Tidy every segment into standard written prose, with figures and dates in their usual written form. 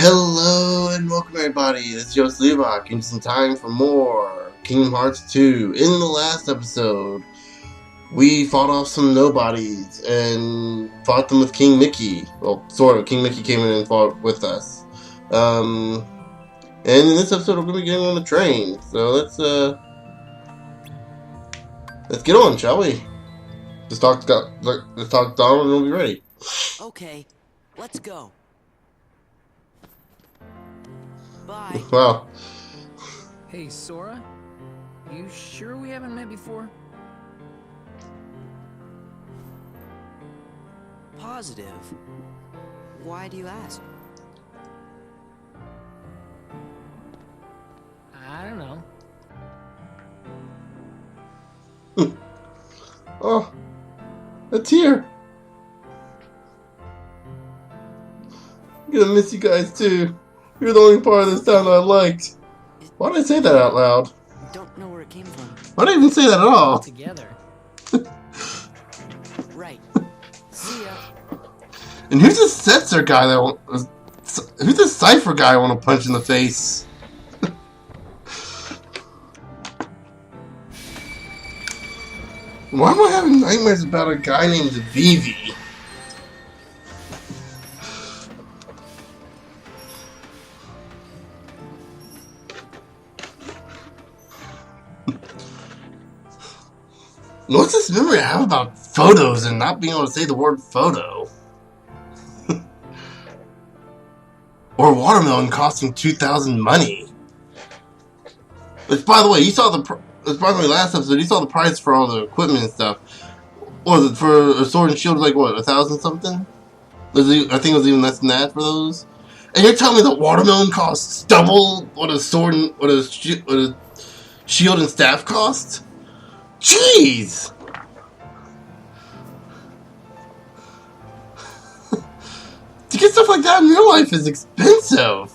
Hello and welcome everybody, this is Joseph Leibach, and some time for more Kingdom Hearts 2. In the last episode, we fought off some nobodies and fought them with King Mickey. Well, sort of. King Mickey came in and fought with us. And in this episode, we're going to be getting on the train. So let's get on, shall we? Let's talk Donald and we'll be ready. Okay, let's go. Bye. Wow. Hey, Sora? You sure we haven't met before? Positive. Why do you ask? I don't know. Oh, a tear. I'm gonna miss you guys too. You're the only part of this town I liked. Why did I say that out loud? Don't know where it came from. Why did I even say that at all? Together. Right. See ya. And who's this Setzer guy who's this Cypher guy I want to punch in the face? Why am I having nightmares about a guy named Vivi? What's this memory I have about photos and not being able to say the word photo? Or watermelon costing 2,000 money. Which, by the way, last episode, you saw the price for all the equipment and stuff. Or for a sword and shield, like what, 1,000 something? I think it was even less than that for those. And you're telling me that watermelon costs double what a sword and what a shield and staff cost? Jeez! To get stuff like that in real life is expensive.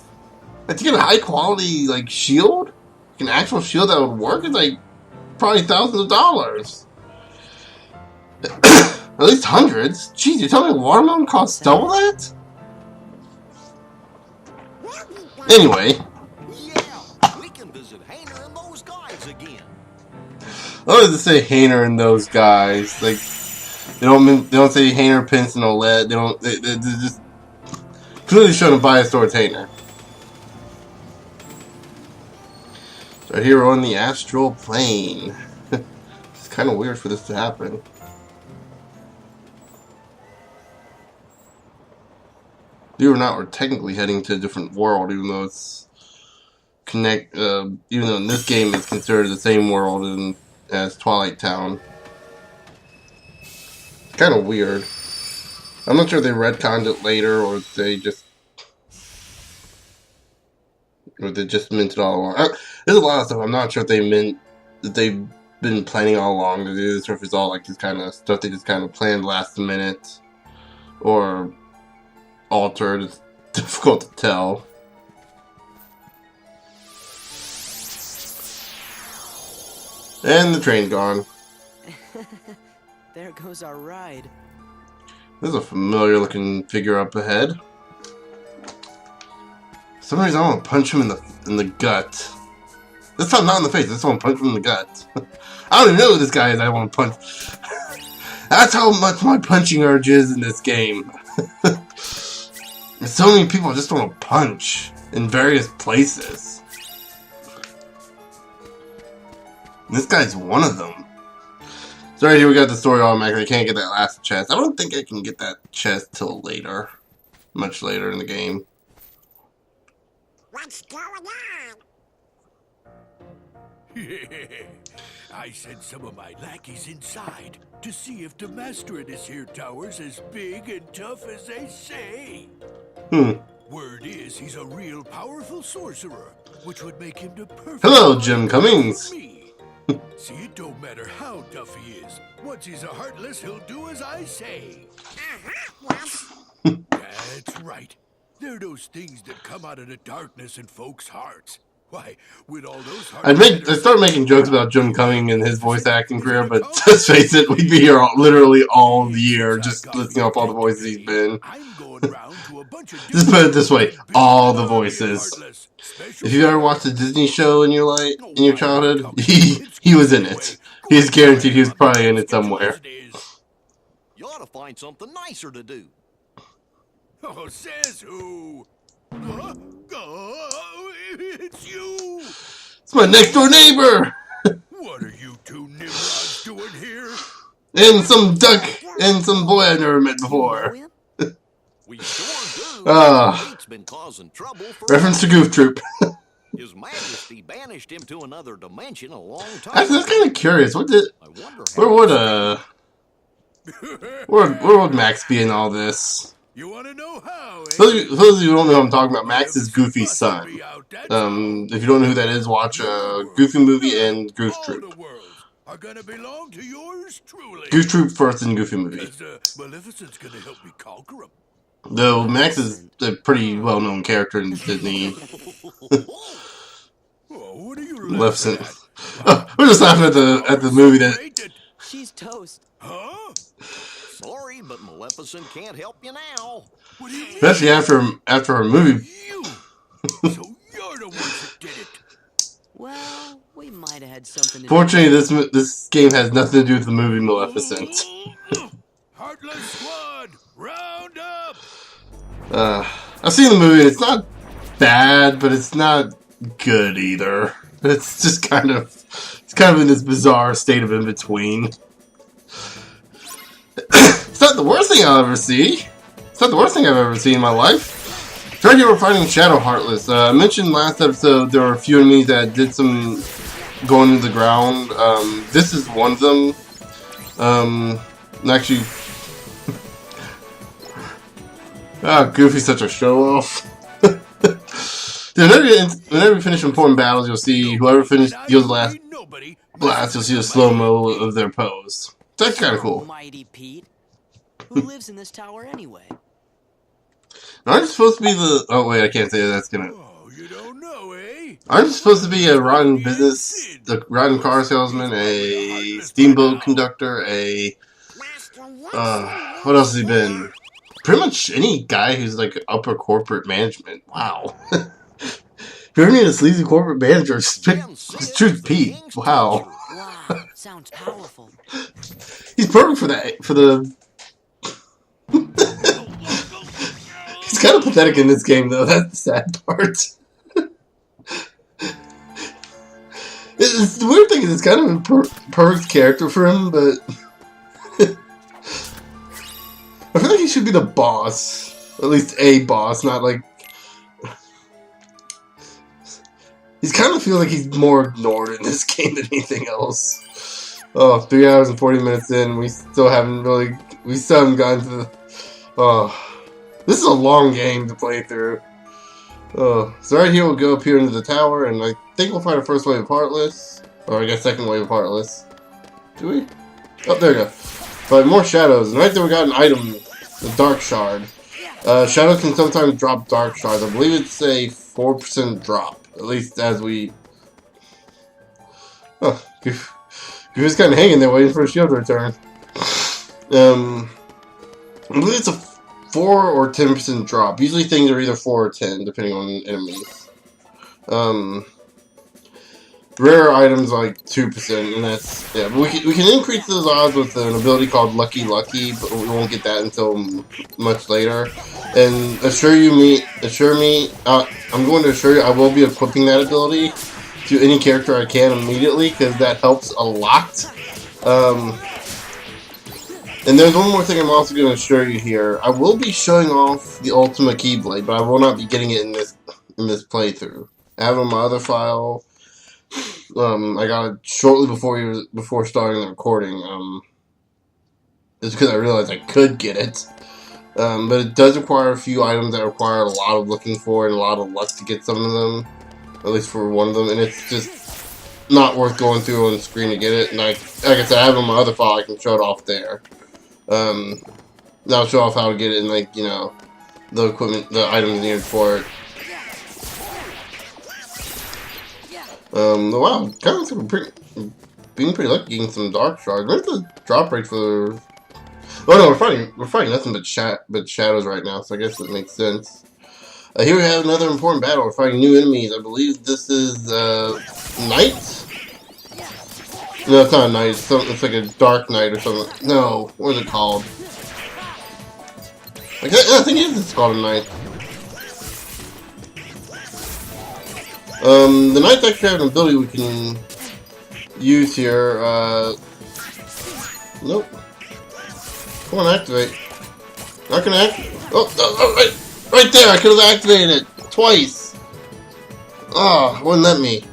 Like to get a high quality shield, like an actual shield that would work, is probably thousands of dollars. At least hundreds. Jeez, you're telling me watermelon costs double that? Anyway. Yeah, we can visit Hainer and those guys again. I wanted to say Hainer and those guys. Like they don't say Hainer, Pence, and Oled. They're just clearly showing a bias towards Hainer. So here we're on the astral plane. It's kind of weird for this to happen. Believe it or not, we're technically heading to a different world, even though it's even though in this game it's considered the same world as Twilight Town. It's kind of weird. I'm not sure if they retconned it later or if they just meant it all along. There's a lot of stuff I'm not sure if they meant that they've been planning all along to do this, or if it's all like this kind of stuff they just kind of planned last minute or altered. It's difficult to tell. And the train's gone. There goes our ride. There's a familiar looking figure up ahead. For some reason I want to punch him in the gut. This time not in the face, this time I want to punch him in the gut. I don't even know who this guy is I want to punch. That's how much my punching urge is in this game. There's so many people I just want to punch in various places. And this guy's one of them. So right here we got the story automatically. I can't get that last chest. I don't think I can get that chest till later. Much later in the game. What's going on? I sent some of my lackeys inside to see if the master in this here tower's as big and tough as they say. Word is he's a real powerful sorcerer, which would make him the perfect... Hello, Jim Cummings. See, it don't matter how tough he is. Once he's a heartless, he'll do as I say. That's right. They're those things that come out of the darkness in folks' hearts. Why, with all those hearts... I start making jokes about Jim Cummings and his voice acting career, but let's face it, we'd be here literally all year just listing off all the voices he's been. I'm going around to a bunch of Just put it this way, big all the army of voices. heartless special If you ever watched a forces. Disney show in your life, in your Why are you childhood, coming? It's he was getting in away. it. He's Quit guaranteed he was cramming on probably the in it schedule somewhere. as it is. You ought to find something nicer to do. Oh, says who? Huh? Oh, it's you! It's my next door neighbor! What are you two Nimrods doing here? And some duck and some boy I've never met You know before. him? We sure do. Ah, Pete's been causing trouble for reference to Goof Troop. His Majesty banished him to another dimension a long time Actually, that's kind of curious. What did? I wonder Where how would where would Hey, Max be in all this? you want to know how, eh? For those of you who don't know who I'm talking about, Max is Maleficent Goofy's busted son. me out, that's all. If you don't know who that is, watch a Goofy movie and Goof All Troop. the worlds are gonna belong to yours truly. Goof Troop first and Goofy movie. Because Maleficent's gonna help me conquer them. Though Max is a pretty well-known character in Disney. Oh, what are you Maleficent. laughing at? Oh, we're just laughing at the movie that. She's toast. Huh? Sorry, but Maleficent can't help you now. What do you mean? Especially after her movie. You! So you're the ones that did it. Well, we might have had something to Fortunately, this game has nothing to do with the movie Maleficent. Heartless Squad, round up! I've seen the movie and it's not bad, but it's not good either. It's just kind of in this bizarre state of in between. It's not the worst thing I'll ever see. It's not the worst thing I've ever seen in my life. Right here we're fighting Shadow Heartless. I mentioned last episode there were a few enemies that did some going into the ground. This is one of them. Actually, Goofy's such a show-off. Whenever you finish important battles, you'll see whoever deals the last blast, you'll see a slow-mo of their pose. So that's kind of cool. Mighty Pete. Who lives in this tower anyway? Aren't you supposed to be the... Oh, wait, I can't say that. That's gonna... Oh, you don't know, eh? Aren't you supposed to be a rotten business, a rotten car salesman, a steamboat conductor, a... what else has he been? Pretty much any guy who's like upper corporate management. Wow. If you ever need a sleazy corporate manager, just choose Pete. Wow. Wow, sounds powerful. He's perfect for that. For the... He's kind of pathetic in this game, though. That's the sad part. The weird thing is, it's kind of a perfect character for him, but I feel like he should be the boss, at least a boss, not like. He kind of feels like he's more ignored in this game than anything else. Oh, 3 hours and 40 minutes in, we still haven't gotten to the. Oh. This is a long game to play through. So right here we'll go up here into the tower, and I think we'll find the first wave of Heartless. Or I guess second wave of Heartless. Do we? Oh, there we go. But more shadows. And right there we got an item, the Dark Shard. Shadows can sometimes drop Dark Shards. I believe it's a 4% drop. At least as we... Oh, Goofy's kind of hanging there waiting for a shield to return. I believe it's a 4 or 10% drop. Usually things are either 4 or 10, depending on enemies. Rare items like 2%, and that's yeah. But we can increase those odds with an ability called Lucky Lucky, but we won't get that until much later. And assure me, I'm going to assure you I will be equipping that ability to any character I can immediately, because that helps a lot. And there's one more thing I'm also going to show you here. I will be showing off the Ultimate Keyblade, but I will not be getting it in this playthrough. I have it on my other file. I got it shortly before starting the recording. Just because I realized I could get it. But it does require a few items that require a lot of looking for and a lot of luck to get some of them. At least for one of them, and it's just not worth going through on the screen to get it. And like I said, I have it on my other file. I can show it off there. I'll show off how to get it and, like, you know, the equipment, the items needed for it. Wow, kind of being pretty lucky getting some Dark Shards. Where's the drop rate for... Oh no, we're fighting nothing but shadows right now, so I guess it makes sense. Here we have another important battle. We're fighting new enemies. I believe this is Knight? No, it's not a Knight. It's like a Dark Knight or something. No, what is it called? I think it is called a Knight. The Knights actually have an ability we can use here. Nope. Come on, activate. Not gonna activate. Right there. I could have activated it twice. Oh, it wouldn't let me.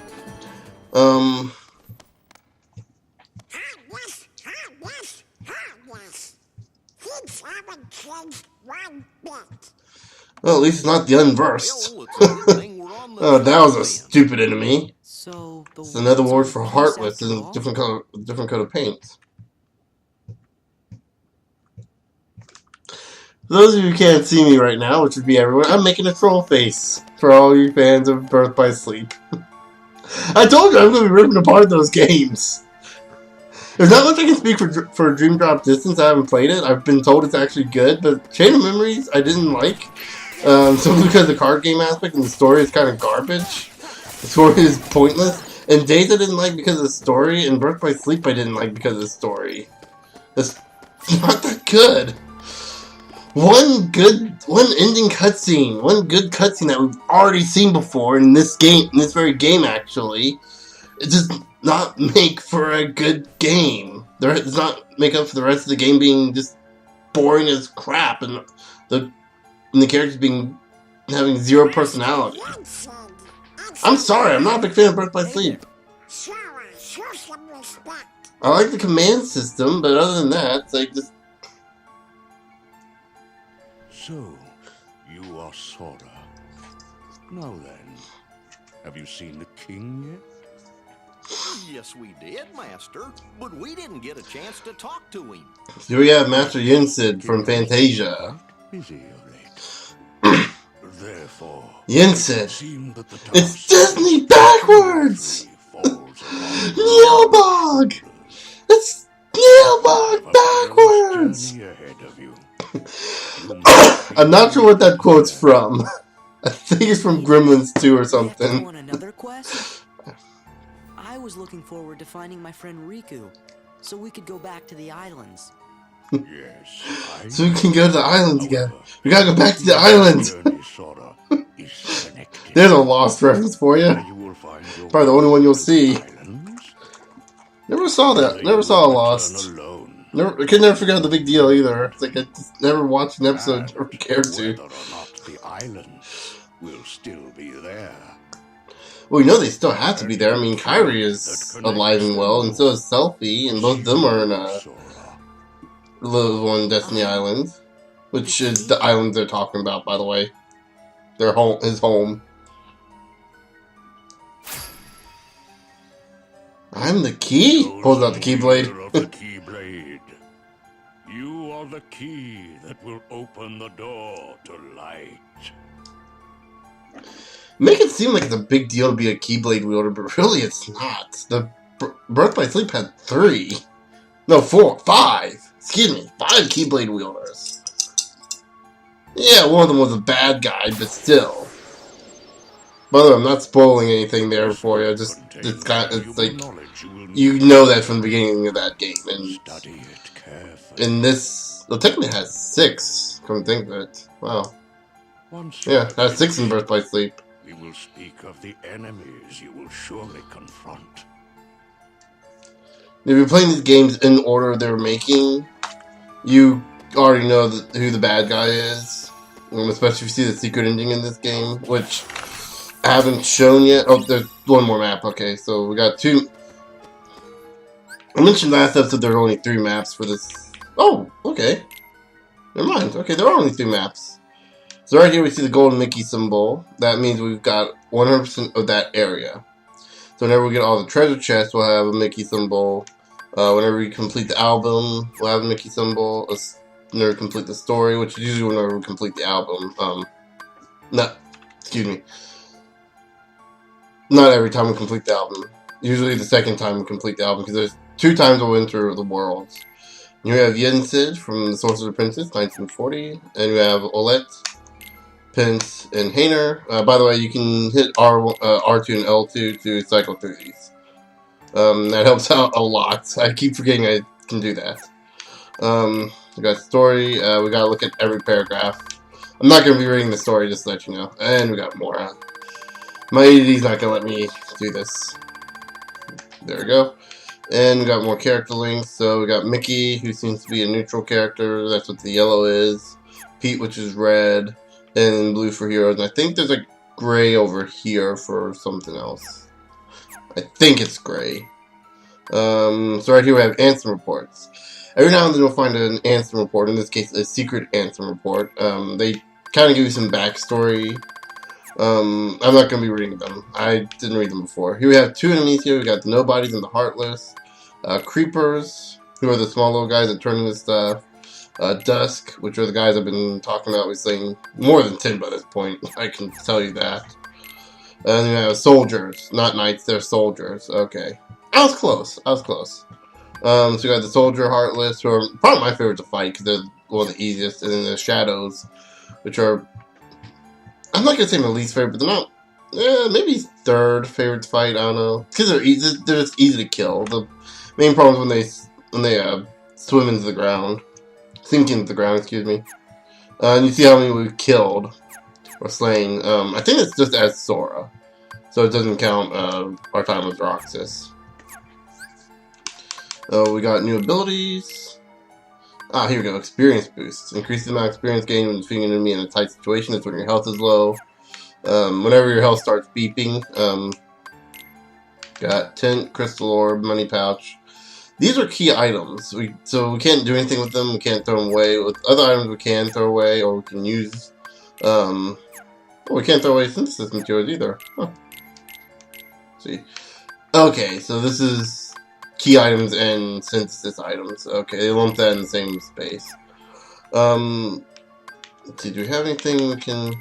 Well, at least it's not the unversed. Well, it's a good thing we're on the Oh, that was a then. stupid enemy. So the It's another word world's for in peace heartless after in all? different coat of paint. For those of you who can't see me right now, which would be everyone, I'm making a troll face for all you fans of Birth by Sleep. I told you I'm going to be ripping apart those games. There's not much I can speak for Dream Drop Distance. I haven't played it. I've been told it's actually good, but Chain of Memories I didn't like. Simply because the card game aspect and the story is kind of garbage. The story is pointless. And Days I didn't like because of the story, and Birth by Sleep I didn't like because of the story. It's not that good. One ending cutscene, one good cutscene that we've already seen before in this very game actually. It does not make for a good game. It does not make up for the rest of the game being just boring as crap and the characters having zero personality. I'm sorry, I'm not a big fan of Birth by Sleep. I like the command system, but other than that, it's like just. So, you are Sora. Now then, have you seen the king yet? Yes, we did, Master, but we didn't get a chance to talk to him. Here we have Master Yen Sid from Fantasia. Busy of late. Therefore, Yen Sid. that the It's Disney backwards! Neobog! It's Neobog backwards! I'm not sure what that quote's from. I think it's from Gremlins 2 or something. On another quest? I was looking forward to finding my friend Riku, so we could go back to the islands. Yes. So we can go to the islands again. We gotta go back to the islands. There's a Lost reference for you. Probably the only one you'll see. Never saw that. Never saw Lost. I could never figure out the big deal either. It's like I just never watched an episode or cared to. Whether or not the islands will still be there. Well, we know they still have to be there. I mean, Kyrie is alive and well, and so is Selphie, and both of them are in live on Destiny Island, which is the island they're talking about, by the way. Their home, his home. I'm the key. Pulls out the Keyblade. You are the key that will open the door to light. Make it seem like it's a big deal to be a Keyblade wielder, but really it's not. The Birth by Sleep had 3. No, 5. Excuse me, 5 Keyblade wielders. Yeah, one of them was a bad guy, but still. By the way, I'm not spoiling anything there for you. It's like you know that from the beginning of that game, and in this, well, technically it has 6. Come to think of it, wow. Yeah, it has 6 in Birth by Sleep. We will speak of the enemies you will surely confront. If you're playing these games in order they're making, you already know who the bad guy is. Especially if you see the secret ending in this game, which I haven't shown yet. Oh, there's one more map. Okay, so we got 2. I mentioned last episode there are only 3 maps for this. Oh, okay. Never mind. Okay, there are only 3 maps. So right here we see the golden Mickey symbol. That means we've got 100% of that area. So whenever we get all the treasure chests, we'll have a Mickey symbol. Whenever we complete the album, we'll have a Mickey symbol. Whenever we complete the story, which is usually whenever we complete the album. Excuse me. Not every time we complete the album. Usually the second time we complete the album, because there's 2 times we'll enter the worlds. You have Yen Sid from The Sorcerer Princess, 1940, and you have Olette, Pence, and Hainer. By the way, you can hit R2 and L2 to cycle through these. That helps out a lot. I keep forgetting I can do that. We got story. We gotta look at every paragraph. I'm not gonna be reading the story, just to let you know. And we got more. My ADD's not gonna let me do this. There we go. And we got more character links. So we got Mickey, who seems to be a neutral character. That's what the yellow is. Pete, which is red, and blue for heroes. And I think there's a gray over here for something else. I think it's gray. So right here we have Ansem reports. Every now and then you'll find an Ansem report. In this case, a secret Ansem report. They kind of give you some backstory. I'm not going to be reading them. I didn't read them before. Here we have two enemies here. We got the Nobodies and the Heartless. Creepers, who are the small little guys that turn into stuff. Dusk, which are the guys I've been talking about. We've seen more than 10 by this point. I can tell you that. And then we have soldiers. Not knights, they're soldiers. Okay. I was close. So we got the Soldier, Heartless, who are probably my favorite to fight because they're one of the easiest. And then the Shadows, which are, I'm not going to say my least favorite, but they're not, maybe third favorite to fight, I don't know. Because they're just easy to kill. The main problem is when they swim into the ground. Sink into the ground, excuse me. And you see how many we've killed or slain. I think it's just as Sora. So it doesn't count our time with Roxas. We got new abilities. Here we go. Experience boost. Increase the amount of experience gained when defeating an enemy in a tight situation. That's when your health is low. Whenever your health starts beeping. Got Tent, Crystal Orb, Money Pouch. These are key items. So we can't do anything with them. We can't throw them away. With other items we can throw away or we can use. We can't throw away synthesis materials either. Huh. Let's see. Okay, so this is key items and synthesis items. Okay, they lump that in the same space. Let's see, do we have anything we can...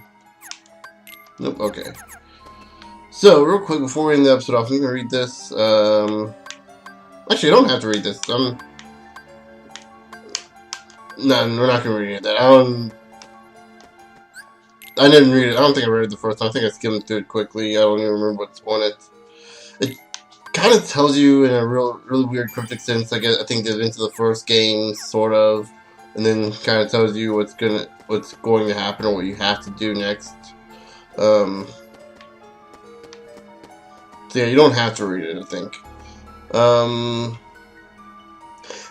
Nope, okay. So, real quick, before we end the episode off, I'm going to read this. Actually, I don't have to read this. No, we're not going to read that. I didn't read it. I don't think I read it the first time. I think I skimmed through it quickly. I don't even remember what's on it. It kind of tells you in a really weird cryptic sense. I think it's into the first game, sort of, and then kind of tells you what's going to happen or what you have to do next. So yeah, you don't have to read it, I think. But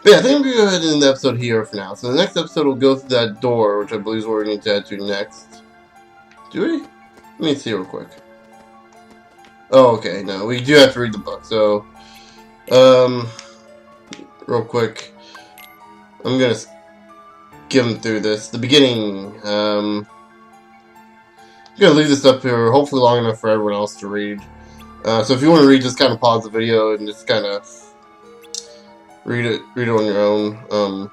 yeah, I think I'm going to go ahead and end the episode here for now. So the next episode will go through that door, which I believe is where we need to head to next. Do we? Let me see real quick. Oh, okay, no, we do have to read the book, so, real quick, I'm gonna skim through this. The beginning, I'm gonna leave this up here, hopefully long enough for everyone else to read. So if you want to read, just kind of pause the video and just kind of read it on your own.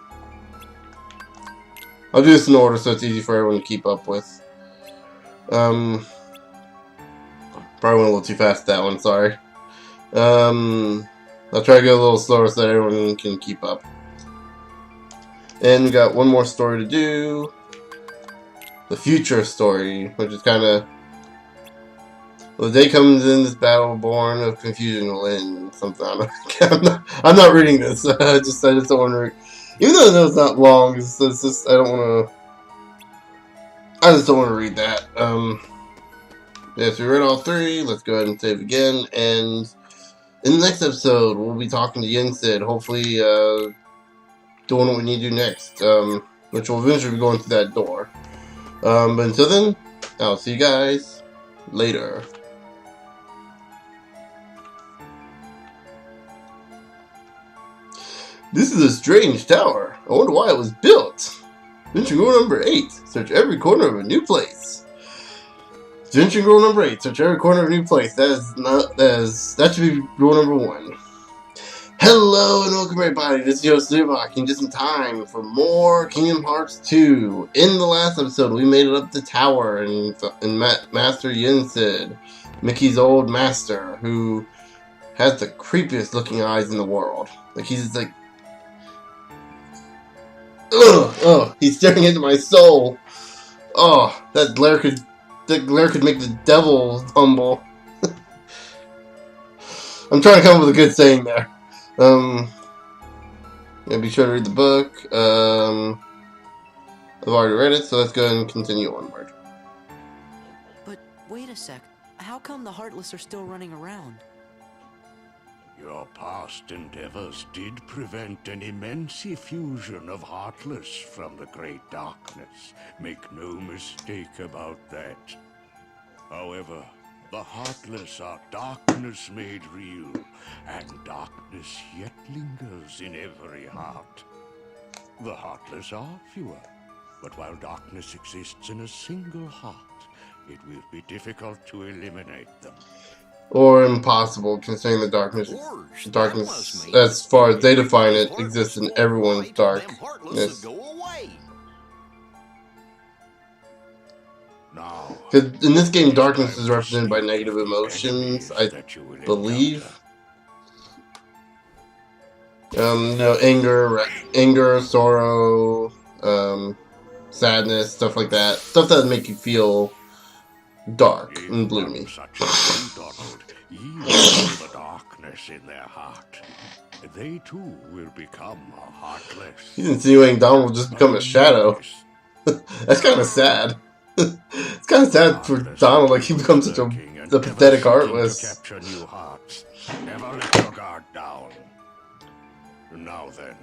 I'll do this in order so it's easy for everyone to keep up with. Probably went a little too fast that one, sorry. I'll try to go a little slower so that everyone can keep up. And we got one more story to do. The future story, which is kind of... Well, the day comes in, this battle born of confusion will end. Something, I'm not reading this. I just don't want to read. Even though I know it's not long, it's just, I just don't want to read that. Yes, we read all three. Let's go ahead and save again. And in the next episode, we'll be talking to Yen Sid. Hopefully, doing what we need to do next. Which will eventually be going through that door. But until then, I'll see you guys later. This is a strange tower. I wonder why it was built. Adventure rule number 8. Search every corner of a new place. Adventure rule number 8. Search every corner of a new place. That should be rule number 1. Hello and welcome everybody. This is Yo Subak, just in time for more Kingdom Hearts 2. In the last episode, we made it up the tower and Master Yen Sid, Mickey's old master, who has the creepiest looking eyes in the world. Like he's like, Ugh, ugh, he's staring into my soul. Oh, that glare could make the devil humble. I'm trying to come up with a good saying there. Yeah, be sure to read the book. I've already read it, so let's go and continue onward. But wait a sec. How come the Heartless are still running around? Your past endeavors did prevent an immense effusion of Heartless from the Great Darkness. Make no mistake about that. However, the Heartless are darkness made real, and darkness yet lingers in every heart. The Heartless are fewer, but while darkness exists in a single heart, it will be difficult to eliminate them. Or impossible, considering the darkness, as far as they define it, exists in everyone's darkness. Because in this game, darkness is represented by negative emotions, I believe. Anger, sorrow, sadness, stuff like that. Stuff that would make you feel dark and gloomy. The darkness in their heart. They too will become heartless. He's insinuating Donald will just become a shadow. That's kind of sad. It's kind of sad for Donald, like he becomes such a pathetic heartless. Capture new hearts. Never let your guard down. Now then.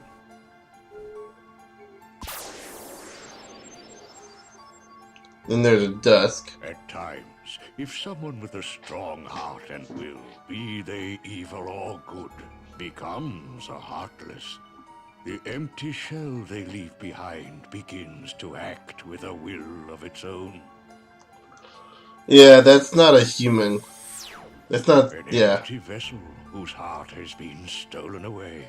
Then there's a dusk. At times, if someone with a strong heart and will, be they evil or good, becomes a heartless, the empty shell they leave behind begins to act with a will of its own. Yeah, that's not a human. That's not, An yeah. empty vessel whose heart has been stolen away.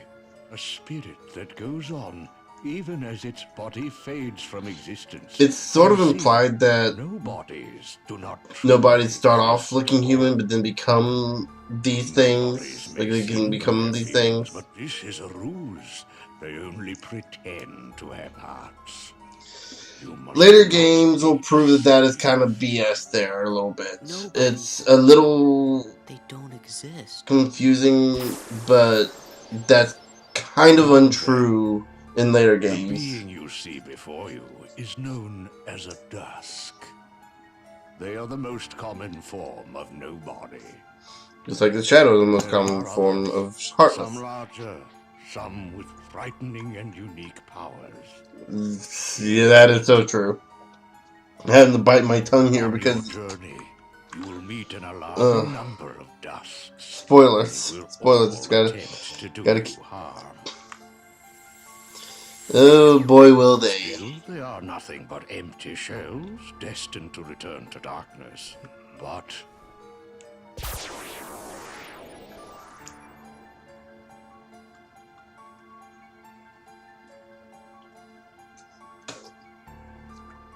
A spirit that goes on even as its body fades from existence. It's sort of implied that nobodies start off looking human, but then become these things. Like they can become these things. But this is a ruse. They only pretend to have hearts. Later games will prove that that is kind of BS there a little bit. It's a little they don't exist. Confusing, but that's kind of untrue in later games. The being you see before you is known as a dusk. They are the most common form of nobody. Just like the shadow is the most common form of heartless. Some larger, some with frightening and unique powers. Yeah, that is so true. I'm having to bite my tongue here because journey, you will meet an alarming number of dusks. Spoilers. Gotta keep harm. Oh boy, will they. Still, they are nothing but empty shells, destined to return to darkness. But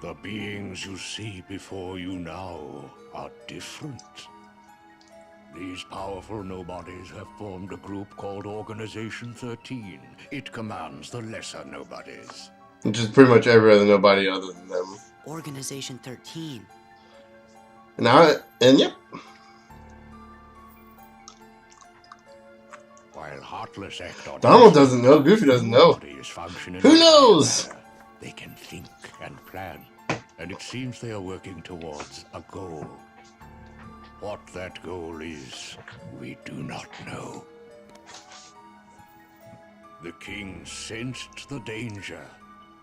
the beings you see before you now are different. These powerful nobodies have formed a group called Organization 13. It commands the lesser nobodies. Which is pretty much every other nobody other than them. Organization 13. And yep. While Heartless act on Donald doesn't know, Goofy doesn't know. Who knows? They can think and plan, and it seems they are working towards a goal. What that goal is, we do not know. The king sensed the danger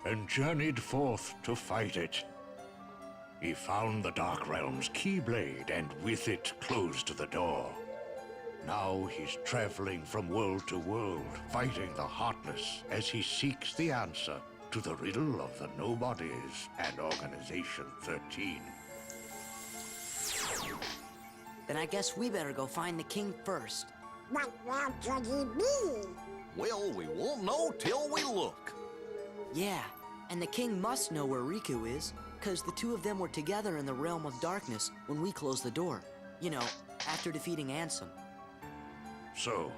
and journeyed forth to fight it. He found the Dark Realm's Keyblade and with it closed the door. Now he's traveling from world to world, fighting the Heartless as he seeks the answer to the riddle of the Nobodies and Organization 13. Then I guess we better go find the king first. But where could he be? Well, we won't know till we look. Yeah, and the king must know where Riku is, because the two of them were together in the Realm of Darkness when we closed the door. You know, after defeating Ansem. So,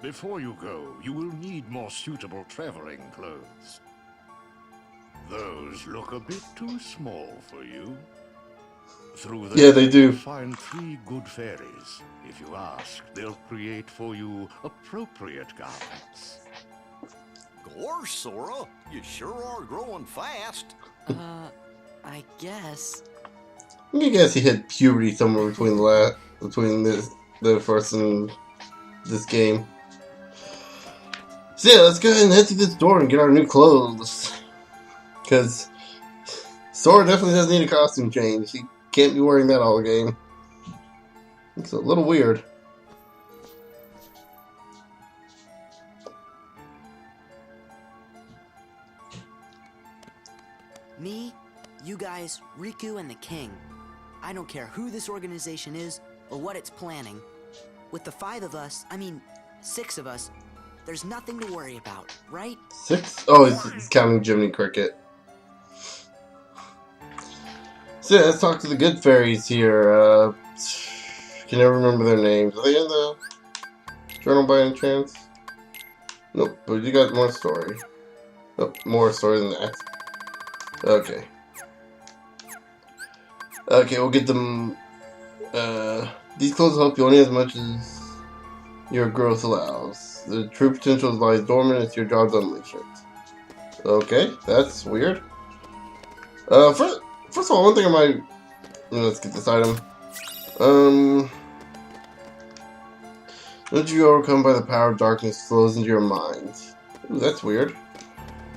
before you go, you will need more suitable traveling clothes. Those look a bit too small for you. Through Yeah, they do. you'll find 3 good fairies. If you ask, they'll create for you appropriate garments. Gorge, Sora, you sure are growing fast. I guess. I guess he hit puberty somewhere between the first and this game. So yeah, let's go ahead and head to this door and get our new clothes. Because Sora definitely does need a costume change. He can't be wearing that all game. It's a little weird. Me, you guys, Riku, and the King. I don't care who this organization is or what it's planning. With the 5 of us, I mean 6 of us, there's nothing to worry about, right? 6? Oh, he's counting Jiminy Cricket. So yeah, let's talk to the good fairies here. Can never remember their names. Are they in the journal by any chance? Nope, but you got more story. Nope, more story than that. Okay. Okay, we'll get them. These clothes help you only as much as your growth allows. The true potential lies dormant if your job to unleash it. Okay, that's weird. First of all, one thing I might. Let's get this item. Don't you overcome by the power of darkness flows into your mind. Ooh, that's weird.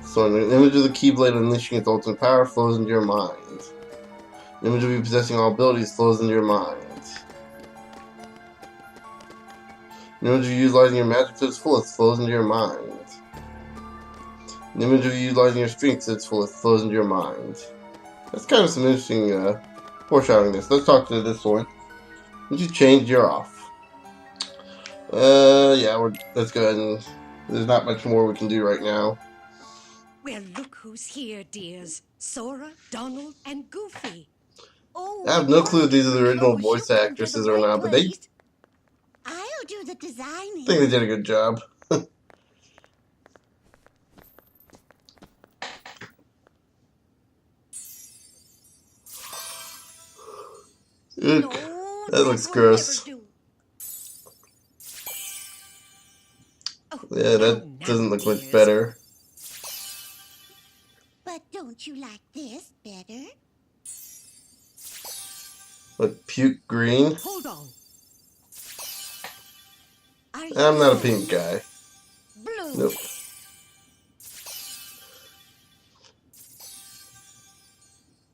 So an image of the Keyblade unleashing its ultimate power flows into your mind. An image of you possessing all abilities flows into your mind. An image of you utilizing your magic to its fullest flows into your mind. An image of you utilizing your strength to its fullest flows into your mind. That's kind of some interesting foreshadowing this. Let's talk to this one. Would you change your off? Yeah, let's go ahead and... There's not much more we can do right now. Well, look who's here, dears. Sora, Donald, and Goofy. Oh, I have no clue if these are the original voice actresses or not, but they I'll do the I designing. think they did a good job. Eek, that looks gross. Yeah, that doesn't look much better. But don't you like this better? But puke green? Hold on. I'm not a pink guy. Blue.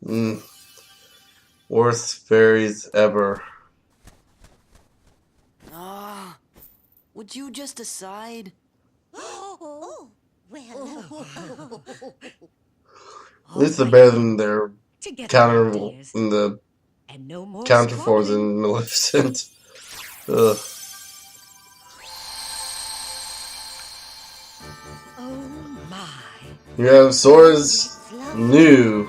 Nope. Worst fairies ever. Would you just decide? Oh, well. At least they're better than their Together, counter dears. in the And no more counterforms squabbling. in Maleficent. Ugh. Oh my. You have Sora's new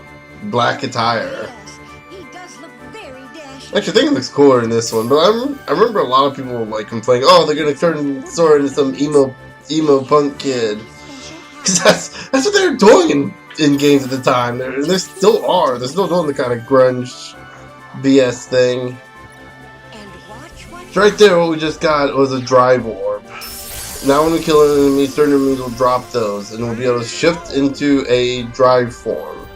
black attire. Yes, he does look very dashing. Actually, I think it looks cooler in this one, but I remember a lot of people like complaining, oh, they're gonna turn Sora into some emo punk kid. Because that's what they were doing in games at the time. They still are. They're still doing the kind of grunge BS thing. And watch Right there, what we just got was a drive orb. Now when we kill an enemy, certain enemies will drop those, and we'll be able to shift into a drive form.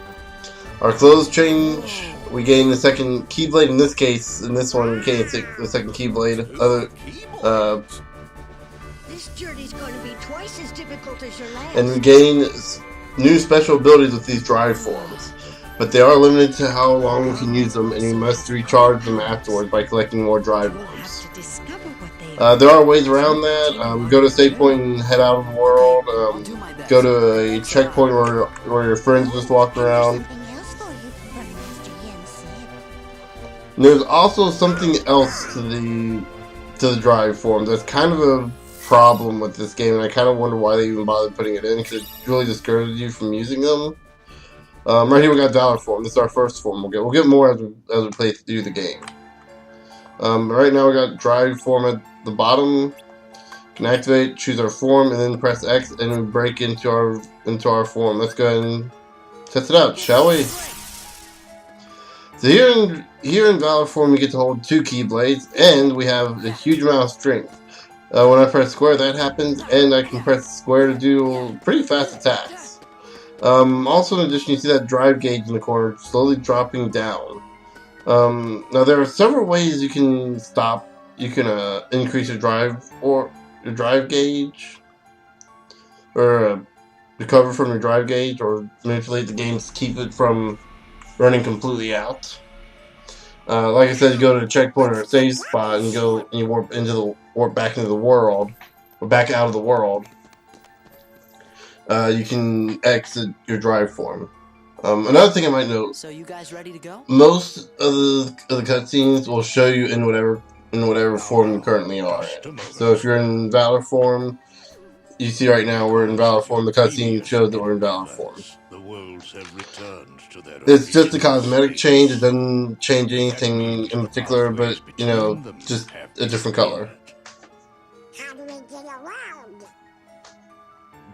Our clothes change. We gain the second Keyblade. In this case, in this one, we gain the second Keyblade. This journey's going to be twice as difficult as your last. And we gain new special abilities with these drive forms. But they are limited to how long we can use them, and we must recharge them afterwards by collecting more drive We'll orbs. have to discover what they are. There are ways around that. Go to a save point and head out of the world. Go to a checkpoint where your friends just walked around. Something else for you from Master Yen Sid. And there's also something else to the drive form that's kind of a problem with this game, and I kind of wonder why they even bothered putting it in, because it really discourages you from using them. Right here we got Dollar Form. This is our first form. We'll get more as we play through the game. Right now we got Drive Form at the bottom. You can activate, choose our form, and then press X, and we break into our form. Let's go ahead and test it out, shall we? So here in Valor form, we get to hold 2 Keyblades, and we have a huge amount of strength. When I press square, that happens, and I can press square to do pretty fast attacks. Also, in addition, you see that drive gauge in the corner slowly dropping down. Now there are several ways you can increase your drive gauge, or recover from your drive gauge, or manipulate the game to keep it from running completely out. Like I said, you go to a checkpoint or a save spot and you warp back into the world, or back out of the world. You can exit your drive form. Another thing I might note: So you guys ready to go? most of the cutscenes will show you in whatever form you currently are in. So if you're in Valor form, you see right now we're in Valor form. The cutscene shows that we're in Valor form. The worlds have returned to their It's just a original cosmetic states. change. It doesn't change anything That means in the particular, pathways but between them just have a different color. How do we get around?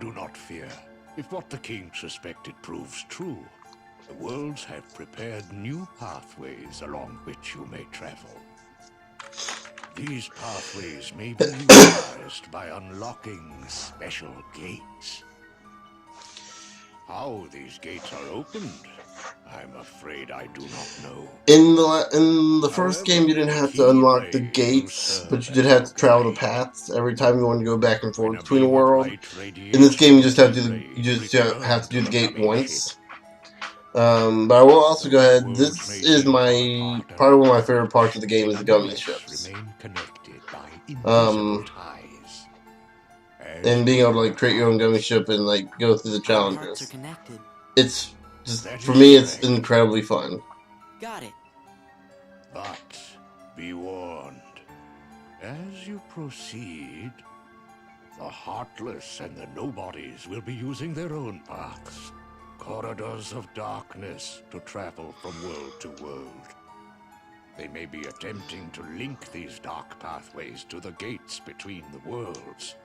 Do not fear. If what the king suspected proves true, the worlds have prepared new pathways along which you may travel. These pathways may be utilized by unlocking special gates. How these gates are opened, I'm afraid I do not know. In the first game, you didn't have to unlock the gates, but you did have to travel the paths every time you wanted to go back and forth between the world. In this game, you just have to do the gate once. But I will also go ahead. This is probably one of my favorite parts of the game is the gummy ships. And being able to create your own gummy ship and go through the challenges. It's just, for me, it's incredibly fun. Got it. But be warned, as you proceed, the Heartless and the Nobodies will be using their own paths, corridors of darkness, to travel from world to world. They may be attempting to link these dark pathways to the gates between the worlds.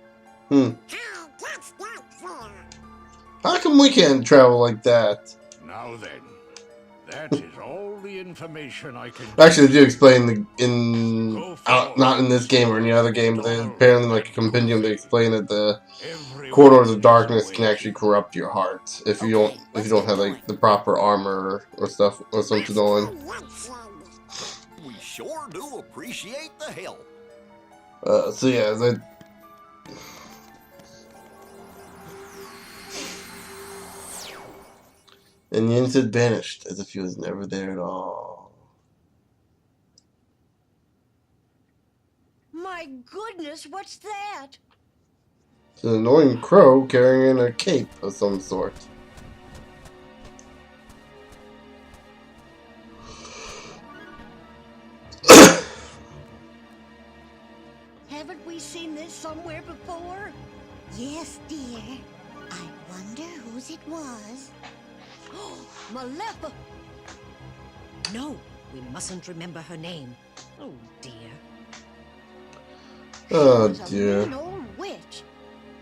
That's not fair. How come we can't travel like that? Now then, that is all the information I can Actually, they do explain not in this forth. game or any other game, but there's apparently a compendium. They explain that the corridors of darkness can actually corrupt your heart if you don't have the proper armor or stuff or something on. We sure do appreciate the help. So yeah, and Yen Sid vanished as if he was never there at all. My goodness, what's that? It's an annoying crow carrying a cape of some sort. Haven't we seen this somewhere before? Yes, dear. I wonder whose it was. Malefa! No, we mustn't remember her name. Oh, dear. Oh She was a dear. mean old witch.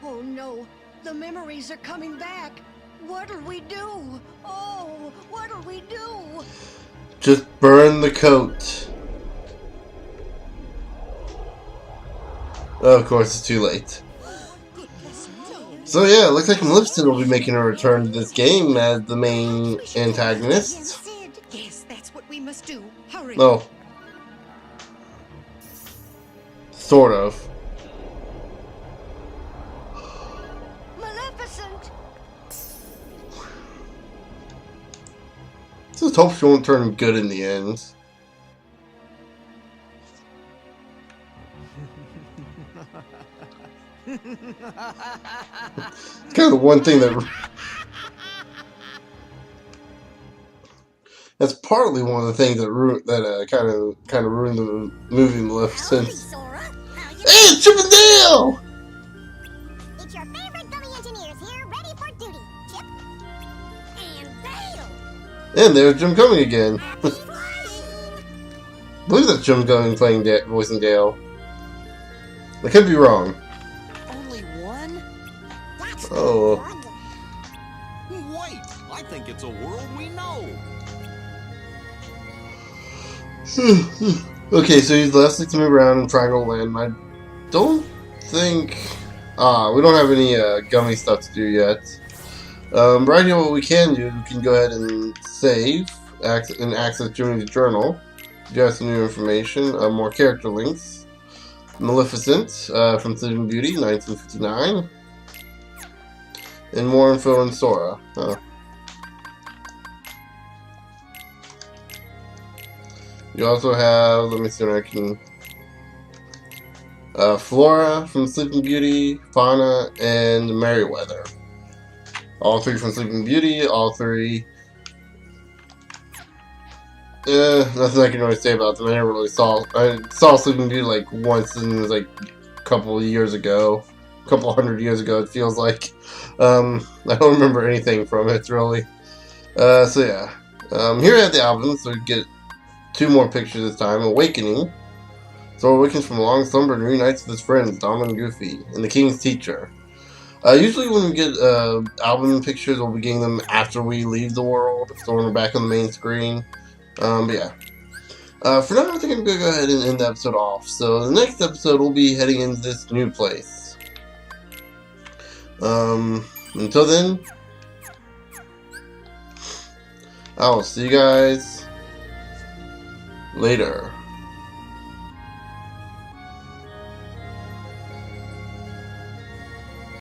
Oh, no. The memories are coming back. What'll we do? Oh, what'll we do? Just burn the coat. Oh, of course, it's too late. So yeah, it looks like Maleficent will be making a return to this game as the main antagonist. Yes, that's what we must do. Hurry. No. Sort of. Maleficent! Just hope she won't turn good in the end. It's kind of the one thing that's partly one of the things that kind of ruined the movie Maleficent. Sora. How you Hey, it's Chip and Dale! It's your favorite gummy engineers here, ready for duty. Chip and Dale. And there's Jim Cumming again. Happy flying. I believe that's Jim Cumming playing voicing Dale. I could be wrong. Only one? That's Oh. good. Wait, I think it's it's a world we know. Okay, so he's left to move around in Triangle Land. I don't think... we don't have any gummy stuff to do yet. Right here, what we can do, we can go ahead and save and access Junie's journal. You have some new information, more character links. Maleficent from Sleeping Beauty, 1959. And more info on Sora. Huh. You also have, let me see what I can... Flora from Sleeping Beauty, Fauna, and Merryweather. All three from Sleeping Beauty, all three... nothing I can really say about them. I never really saw... I saw Sleeping Beauty like once, and it was like a couple of years ago. A couple hundred years ago, it feels like. I don't remember anything from it, really. So yeah. Here at the album, so we get 2 more pictures this time. Awakening. Sora awakens from a long slumber and reunites with his friends, Dom and Goofy, and the King's teacher. Usually when we get album pictures, we'll be getting them after we leave the world, so when we're back on the main screen. But yeah. For now, I think I'm going to go ahead and end the episode off. So the next episode, we'll be heading into this new place. Until then, I will see you guys later.